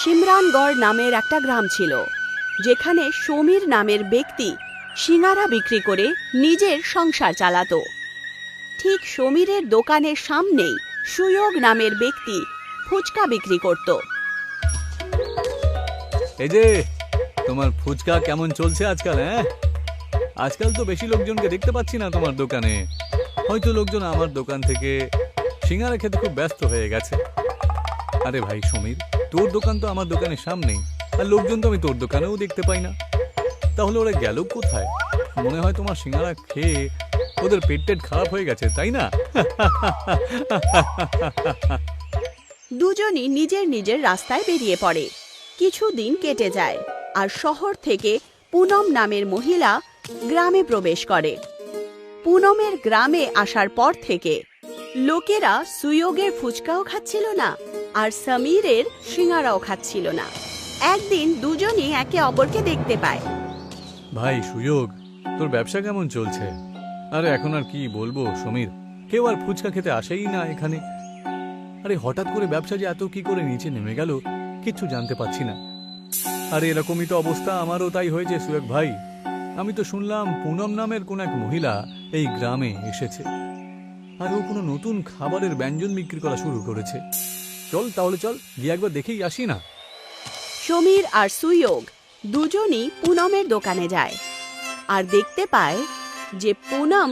সিমরানগড় নামের একটা গ্রাম ছিল, যেখানে সমীর নামের ব্যক্তি সিঙ্গারা বিক্রি করে নিজের সংসার চালাতো। ঠিক সমীরের দোকানের সামনেই সুয়োগ নামের ব্যক্তি ফুচকা বিক্রি করত। এই যে তোমার ফুচকা কেমন চলছে আজকাল? আজকাল তো বেশি লোকজনকে দেখতে পাচ্ছি না তোমার দোকানে। হয়তো লোকজন আমার দোকান থেকে সিঙ্গারা খেতে খুব ব্যস্ত হয়ে গেছে। আরে ভাই সমীর, তোর দোকান তো আমার দোকানের সামনেই, আর লোকজন তো আমি তোর দোকানেও দেখতে পাই না। তাহলে ওরা গেল কোথায়? মনে হয় তোমার সিঙ্গারা খেয়ে ওদের পেট খারাপ হয়ে গেছে, তাই না? দুজনই নিজের নিজের রাস্তায় বেরিয়ে পড়ে। কিছুদিন কেটে যায়, আর শহর থেকে পুনম নামের মহিলা গ্রামে প্রবেশ করে। পুনমের গ্রামে আসার পর থেকে লোকেরা সুয়োগের ফুচকাও খাচ্ছিল না, আর সমীরের সিঙ্গারাও খাচ্ছিল না। একদিন দুজনই একে অপরকে দেখতে পায়। ভাই সুয়োগ, তোর ব্যবসা কেমন চলছে? আরে এখন আর কি বলবো সমীর, কেউ আর ফুচকা খেতে আসেই না এখানে। আরে হঠাৎ করে ব্যবসা যে এত কি করে নিচে নেমে গেল কিচ্ছু জানতে পারছি না। আরে এরকমই তো অবস্থা আমারও তাই হয়েছে সুয়োগ ভাই। আমি তো শুনলাম পুনম নামের কোন এক মহিলা এই গ্রামে এসেছে, আর ও কোনো নতুন খাবারের ব্যঞ্জন বিক্রি করা শুরু করেছে। চল তাহলে, চল গিয়ে একবার দেখেই আসি না। সমীর আর সুয়োগ দুজনই পুনমের দোকানে যায়, আর দেখতে পায় যে পুনম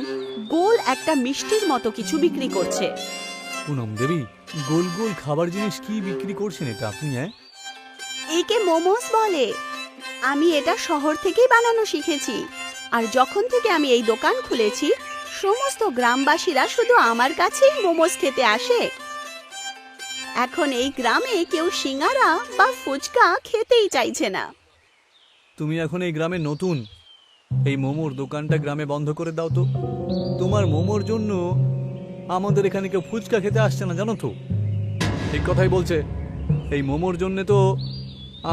গোল একটা মিষ্টির মতো কিছু বিক্রি করছে। পুনম দেবী, গোল গোল খাবার জিনিস কি বিক্রি করছেন এটা আপনি? একে মোমোস বলে। আমি এটা শহর থেকেই বানানো শিখেছি, আর যখন থেকে আমি এই দোকান খুলেছি সমস্ত গ্রামবাসীরা শুধু আমার কাছেই মোমোস খেতে আসে। এখন এই গ্রামে কেউ সিঙ্গারা বা ফুচকা খেতেই চাইছে না। তুমি এখন এই গ্রামে নতুন, এই মোমোর দোকানটা গ্রামে বন্ধ করে দাও তো। তোমার মোমোর জন্য আমাদের এখানে কেউ ফুচকা খেতে আসছে না, জানো তো? ঠিক কথাই বলছে, এই মোমোর জন্য তো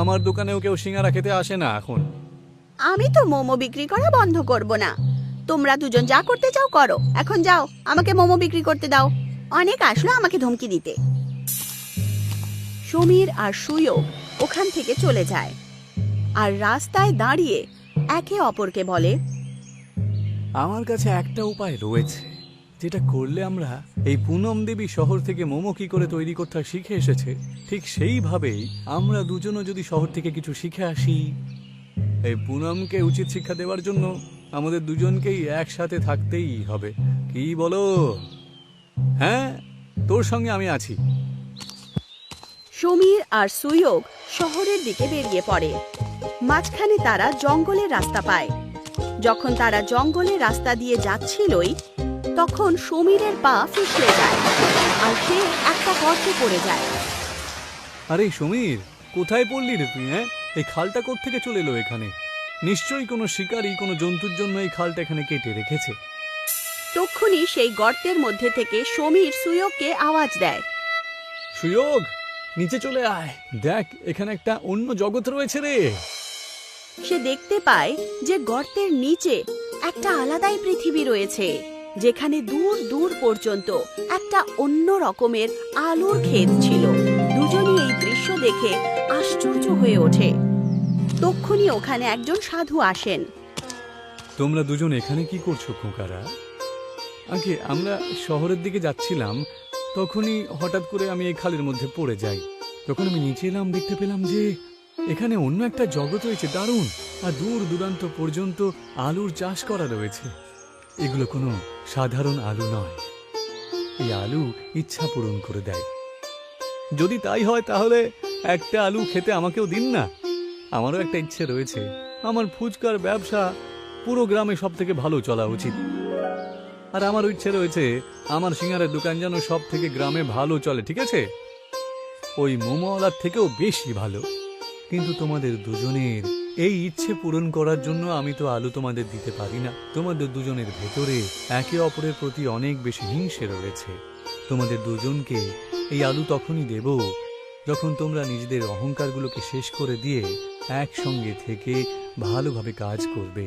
আমার দোকানেও কেউ সিঙ্গারা খেতে আসে না এখন। আমি তো মোমো বিক্রি করা বন্ধ করব না। তোমরা দুজন যা করতে চাও করো, এখন যাও, আমাকে মোমো বিক্রি করতে দাও। অনেক আসলো আমাকে ধমকি দিতে। সমীর আর সুয়োগ ওখান থেকে চলে যায়, আর রাস্তায় দাঁড়িয়ে একে অপরকে বলে, আমার কাছে একটা উপায় রয়েছে, যেটা করলে আমরা এই পুনম দেবী শহর থেকে মোমো কি করে তৈরি করতে হয় শিখে এসেছে, ঠিক সেইভাবেই আমরা দুজনও যদি শহর থেকে কিছু শিখে আসি। এই পুনমকে উচিত শিক্ষা দেওয়ার জন্য আমাদের দুজনকেই একসাথে থাকতেই হবে। কি বলো? হ্যাঁ, তোর সঙ্গে আমি আছি। সমীর আর সুয়োগ শহরের দিকে বেরিয়ে পড়ে। মাঝখানে তারা জঙ্গলের রাস্তা পায়। যখন তারা জঙ্গলের রাস্তা দিয়ে যাচ্ছিলই, তখন সমীরের পা পিছলে যায়, আর সে একটা গর্তে পড়ে যায়। আরে সমীর, কোথায় পড়লি রে তুই? এই খালটা কোত্থেকে চলে এলো এখানে? নিশ্চয়ই কোনো শিকারী কোনো জন্তুর জন্য এই খালটা এখানে কেটে রেখেছে। তক্ষুনি সেই গর্তের মধ্যে থেকে সমীর সুয়োগকে আওয়াজ দেয়, সুয়োগ, নিচে চলে আয়, দেখ এখানে একটা অন্য জগৎ রয়েছে রে। সে দেখতে পায় যে গর্তের নিচে একটা আলাদাই পৃথিবী রয়েছে, যেখানে দূর দূর পর্যন্ত একটা অন্য রকমের আলুর ক্ষেত ছিল। দুজনই এই দৃশ্য দেখে আশ্চর্য হয়ে ওঠে। তক্ষুনি ওখানে একজন সাধু আসেন। তোমরা দুজন এখানে কি করছো খোকারা? আগে আমরা শহরের দিকে যাচ্ছিলাম, তখনই হঠাৎ করে আমি এই খালের মধ্যে পড়ে যাই। তখন আমি নিচে এলাম, দেখতে পেলাম যে এখানে অন্য একটা জগৎ রয়েছে, দারুণ। আর দূর দূরান্ত পর্যন্ত আলুর চাষ করা রয়েছে। এগুলো কোনো সাধারণ আলু নয়, এই আলু ইচ্ছা পূরণ করে দেয়। যদি তাই হয় তাহলে একটা আলু খেতে আমাকেও দিন না। আমারও একটা ইচ্ছে রয়েছে, আমার ফুচকার ব্যবসা পুরো গ্রামে সব থেকে ভালো চলা উচিত। আর আমার ইচ্ছে রয়েছে আমার সিঙ্গারের দোকান যেন সব থেকে গ্রামে ভালো চলে, ঠিক আছে? ওই মোমোওয়ালার থেকেও বেশি ভালো। কিন্তু তোমাদের দুজনের এই ইচ্ছে পূরণ করার জন্য আমি তো আলু তোমাদের দিতে পারি না। তোমাদের দুজনের ভেতরে একে অপরের প্রতি অনেক বেশি হিংসে রয়েছে। তোমাদের দুজনকে এই আলু তখনই দেব যখন তোমরা নিজেদের অহংকারগুলোকে শেষ করে দিয়ে একসঙ্গে থেকে ভালোভাবে কাজ করবে।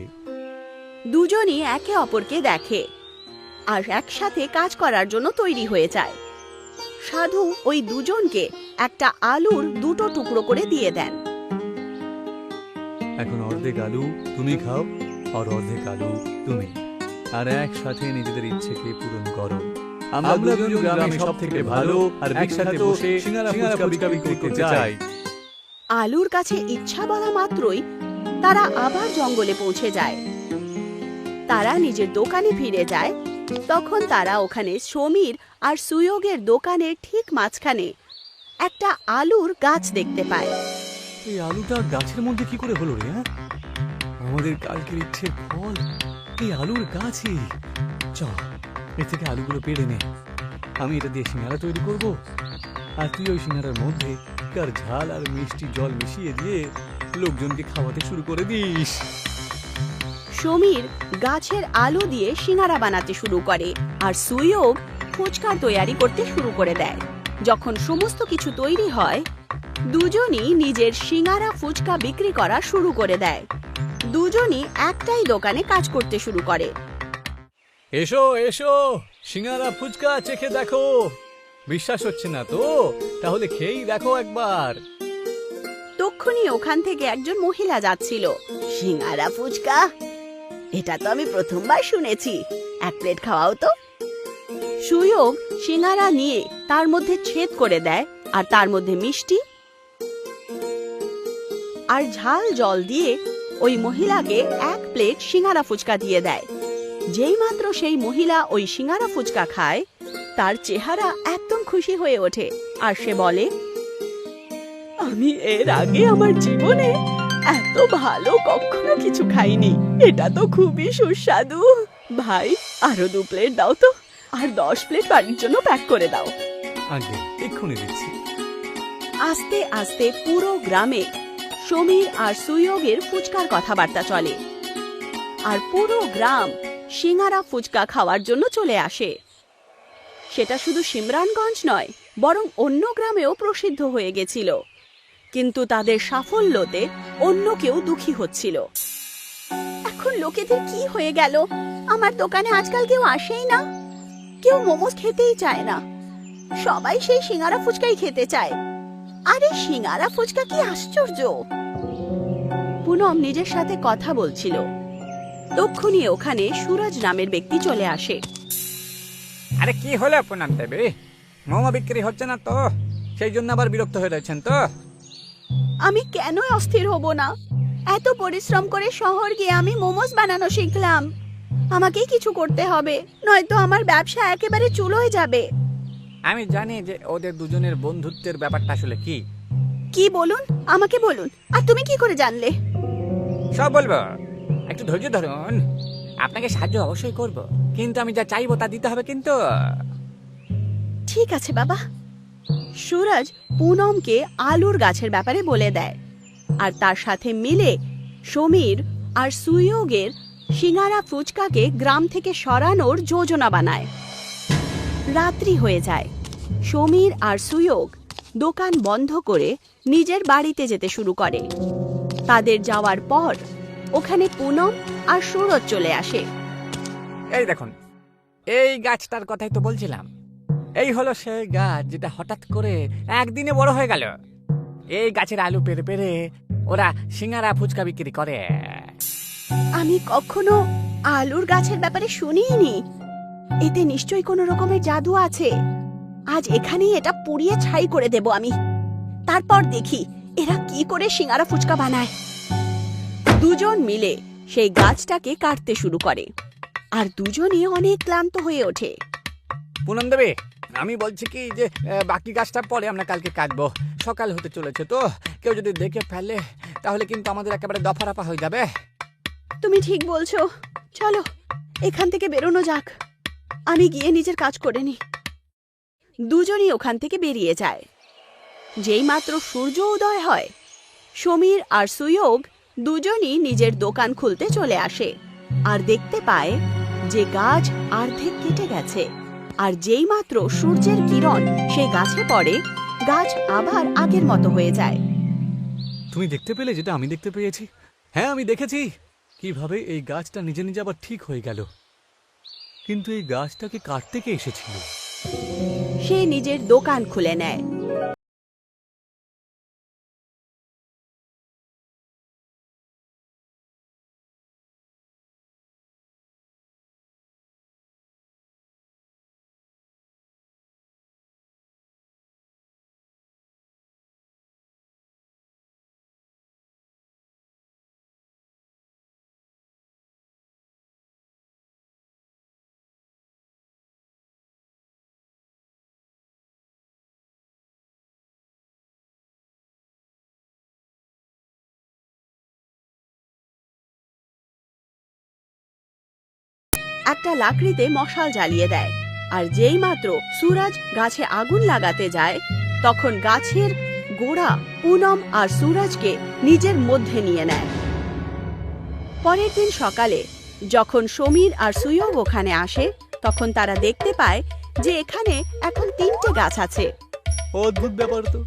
দুজনই একে অপরকে দেখে আর একসাথে কাজ করার জন্য তৈরি হয়ে যায়। সাধু ওই দুজনকে একটা আলুর দুটো টুকরো করে দিয়ে দেন। এখন অর্ধেক আলু তুমি খাও আর অর্ধেক আলু তুমি, আর একসাথে নিজেদের ইচ্ছেকে পূরণ করো। আমরা দুজন গ্রামে সব থেকে ভালো আর একসাথে বসে সিঙ্গারা ফুচকা বিক্রি করতে চাই। আলুর কাছে ইচ্ছা বলা মাত্রই তারা আবার জঙ্গলে পৌঁছে যায়। তারা নিজের দোকানে ফিরে যায়। তখন তারা ওখানে সমীর আর সুয়োগের দোকানের ঠিক মাঝখানে একটা আলুর গাছ দেখতে পায়। এই আলুটা গাছের মধ্যে কি করে হলো রে? আমাদের কালকের ইচ্ছের ফল এই আলুর গাছই। চল এ থেকে আলুগুলো পেড়ে নে, আমি এটা দিয়ে সিঙ্গারা তৈরি করব, আর তুই ওই সিঙ্গারার মধ্যে কার ঝাল আর মিষ্টি জল মিশিয়ে দিয়ে লোকজনকে খাওয়াতে শুরু করে দিস। সমীর গাছের আলু দিয়ে সিঙ্গারা বানাতে শুরু করে আর সুয়োগ ফুচকার তৈরি করতে শুরু করে দেয়। যখন সমস্ত কিছু তৈরি হয়, দুজনই নিজের সিঙ্গারা ফুচকা বিক্রি করা শুরু করে দেয়। দুজনই একটাই দোকানে কাজ করতে শুরু করে। এসো এসো, সিঙ্গারা ফুচকা চেখে দেখো। বিশ্বাস হচ্ছে না তো? তাহলে খেয়েই দেখো একবার। তক্ষুনি ওখান থেকে একজন মহিলা যাচ্ছিল। সিঙ্গারা ফুচকা, এটা তো আমি প্রথমবার শুনেছি, এক প্লেট খাওয়াও তো। সুয়োগ সিঙ্গারা নিয়ে তার মধ্যে ছেদ করে দেয় আর তার মধ্যে মিষ্টি আর ঝাল জল দিয়ে ওই মহিলাকে এক প্লেট সিঙ্গারা ফুচকা দিয়ে দেয়। যেই মাত্র সেই মহিলা ওই সিঙ্গারা ফুচকা খায়, তার চেহারা একদম খুশি হয়ে ওঠে আর সে বলে, আমি এর আগে আমার জীবনে এত ভালো কখনো কিছু খাইনি, এটা তো খুবই সুস্বাদু। ভাই আরো 2 প্লেট দাও তো, আর 10 প্লেট বাড়ির জন্য প্যাক করে দাও। আগে এক্ষুনি দিচ্ছি। আস্তে আস্তে পুরো গ্রামে সমীর আর সুয়োগের ফুচকার কথাবার্তা চলে, আর পুরো গ্রাম সিঙ্গারা ফুচকা খাওয়ার জন্য চলে আসে। সেটা শুধু সিমরানগঞ্জ নয়, বরং অন্য গ্রামেও প্রসিদ্ধ হয়ে গেছিল। কিন্তু তাদের সাফল্যতে অন্য কেউ দুঃখী হচ্ছিল। এখন লোকেদের কি হয়ে গেল? আমার দোকানে আজকাল কেউ আসেই না, কেউ মোমোস খেতেই চায় না, সবাই সেই সিঙ্গারা ফুচকাই খেতে চায়। আরে সিঙ্গারা ফুচকা কি আশ্চর্য! পুনম নিজের সাথে কথা বলছিল। তক্ষুনি ওখানে সুরজ নামের ব্যক্তি চলে আসে। আরে কি হলো পুনম দেবী, মোমো বিক্রি হচ্ছে না তো? সেই জন্য আবার বিরক্ত হয়ে রয়েছেন তো? আমি কেন অস্থির হব না? এত পরিশ্রম করে শহর গিয়ে আমি মোমোস বানানো শিখলাম। আমাকেই কিছু করতে হবে, নয়তো আমার ব্যবসা একেবারে চুলোয় যাবে। আমি জানি যে ওদের দুজনের বন্ধুত্বের ব্যাপারটা আসলে কি। কি বলুন, আমাকে বলুন। আর তুমি কি করে জানলে? সব বলবো, একটু ধৈর্য ধরুন। আপনাকে সাহায্য অবশ্যই করব, কিন্তু আমি যা চাইবো তা দিতে হবে কিন্তু। ঠিক আছে বাবা। সুরজ পুনমকে আলুর গাছের ব্যাপারে বলে দেয়, আর তার সাথে মিলে সমীর আর সুয়োগের সিঙ্গারা ফুচকাকে গ্রাম থেকে সরানোর যোজনা বানায়। রাত্রি হয়ে যায়। সমীর আর সুয়োগ দোকান বন্ধ করে নিজের বাড়িতে যেতে শুরু করে। তাদের যাওয়ার পর ওখানে পুনম আর সুরজ চলে আসে। এই দেখুন, এই গাছটার কথাই তো বলছিলাম। এই হলো সেই গাছ যেটা হঠাৎ করে একদিনে বড় হয়ে গেল। এই গাছের আলু পেরে পেরে ওরা সিঙ্গারা ফুচকা বিক্রি করে। আমি কখনো আলুর গাছের ব্যাপারে শুনিনি। এতে নিশ্চয়ই কোনো রকমের জাদু আছে। আজ এখানেই এটা পুড়িয়ে ছাই করে দেব আমি। তারপর দেখি এরা কি করে সিঙ্গারা ফুচকা বানায়। দুজন মিলে সেই গাছটাকে কাটতে শুরু করে, আর দুজনই অনেক ক্লান্ত হয়ে ওঠে। পুনম দেবী, আমি বলছি কি যে বাকি গাছটা পরে আমরা কালকে কাটবো। সকাল হতে চলেছে তো, কেউ যদি দেখে ফেলে তাহলে কিন্তু আমাদের একেবারে দফারাফা হয়ে যাবে। তুমি ঠিক বলছো, চলো এখান থেকে বেরোনো যাক। আমি গিয়ে নিজের কাজ করে নি। দুজনই ওখান থেকে বেরিয়ে যায়। যেই মাত্র সূর্য উদয় হয়, সমীর আর সুয়োগ দুজনই নিজের দোকান খুলতে চলে আসে, আর দেখতে পায় যে গাছ অর্ধেক কেটে গেছে। আর যেই মাত্র সূর্যের কিরণ সেই গাছে পড়ে, গাছ আবার আগের মতো হয়ে যায়। তুমি দেখতে পেলে যেটা আমি দেখতে পেয়েছি? হ্যাঁ, আমি দেখেছি কিভাবে এই গাছটা নিজে নিজে আবার ঠিক হয়ে গেল। কিন্তু এই গাছটাকে কাটতে কে এসেছিল? সে নিজের দোকান খুলে নেয়। একটা লাকড়িতে মশাল জ্বালিয়ে দেয়। আর যেই মাত্র সুরজ গাছে আগুন লাগাতে যায়, তখন গাছের গোড়া পুনম আর সুরজকে নিজের মধ্যে নিয়ে নেয়। পরের দিন সকালে যখন সমীর আর সুয়োগ ওখানে আসে, তখন তারা দেখতে পায় যে এখানে এখন 3টে গাছ আছে। অদ্ভুত ব্যাপার তো,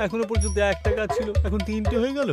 এখনো পর্যন্ত একটা গাছ ছিল, এখন 3টে হয়ে গেল।